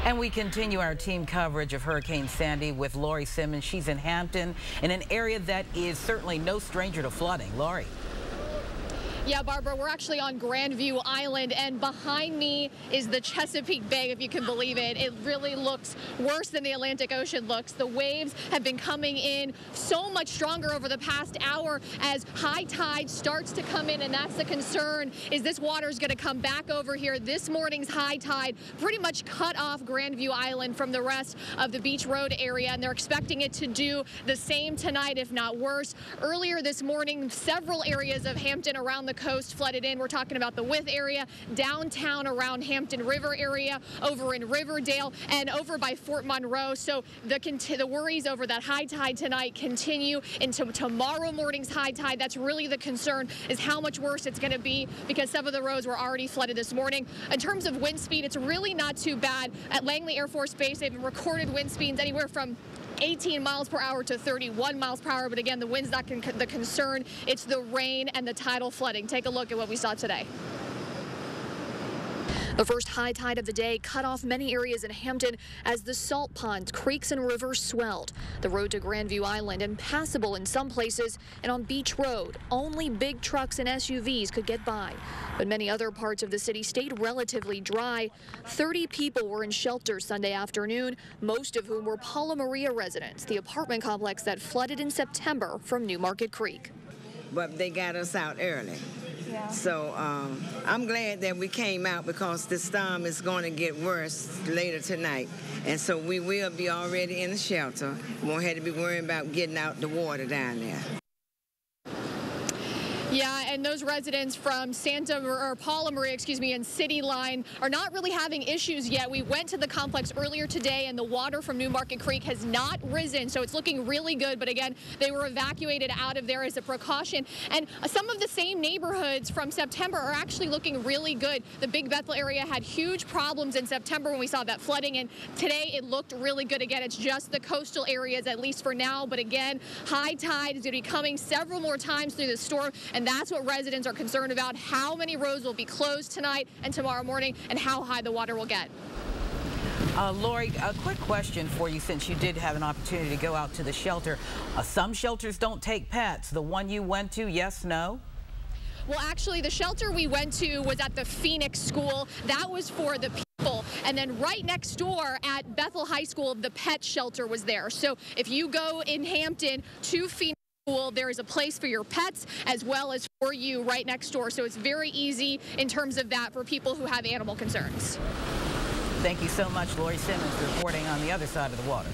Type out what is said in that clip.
And we continue our team coverage of Hurricane Sandy with Lori Simmons. She's in Hampton, in an area that is certainly no stranger to flooding. Lori. Yeah, Barbara, we're actually on Grandview Island, and behind me is the Chesapeake Bay, if you can believe it. It really looks worse than the Atlantic Ocean looks. The waves have been coming in so much stronger over the past hour as high tide starts to come in, and that's the concern, is this water is going to come back over here. This morning's high tide pretty much cut off Grandview Island from the rest of the Beach Road area, and they're expecting it to do the same tonight, if not worse. Earlier this morning, several areas of Hampton around the coast flooded in. We're talking about the Wythe area, downtown around Hampton River area, over in Riverdale, and over by Fort Monroe. So the worries over that high tide tonight continue into tomorrow morning's high tide. That's really the concern, is how much worse it's going to be, because some of the roads were already flooded this morning. In terms of wind speed, it's really not too bad. At Langley Air Force Base, they've recorded wind speeds anywhere from 18 miles per hour to 31 miles per hour. But again, the wind's not the concern. It's the rain and the tidal flooding. Take a look at what we saw today. The first high tide of the day cut off many areas in Hampton as the salt ponds, creeks, and rivers swelled. The road to Grandview Island impassable in some places, and on Beach Road, only big trucks and SUVs could get by. But many other parts of the city stayed relatively dry. 30 people were in shelters Sunday afternoon, most of whom were Paula Maria residents, the apartment complex that flooded in September from New Market Creek. But they got us out early. Yeah. So I'm glad that we came out, because the storm is going to get worse later tonight. And so we will be already in the shelter. Won't have to be worrying about getting out the water down there. Yeah, and those residents from Paula Maria, and City Line are not really having issues yet. We went to the complex earlier today, and the water from New Market Creek has not risen, so it's looking really good. But again, they were evacuated out of there as a precaution. And some of the same neighborhoods from September are actually looking really good. The Big Bethel area had huge problems in September when we saw that flooding, and today it looked really good again. It's just the coastal areas, at least for now. But again, high tide is going to be coming several more times through the storm, and that's what residents are concerned about: how many roads will be closed tonight and tomorrow morning, and how high the water will get. Lori, a quick question for you, since you did have an opportunity to go out to the shelter. Some shelters don't take pets. The one you went to, yes, no? Well, actually, the shelter we went to was at the Phoenix School. That was for the people. And then right next door at Bethel High School, the pet shelter was there. So if you go in Hampton to Phoenix School, there is a place for your pets as well as for you right next door. So it's very easy in terms of that for people who have animal concerns. Thank you so much, Lori Simmons, reporting on the other side of the water.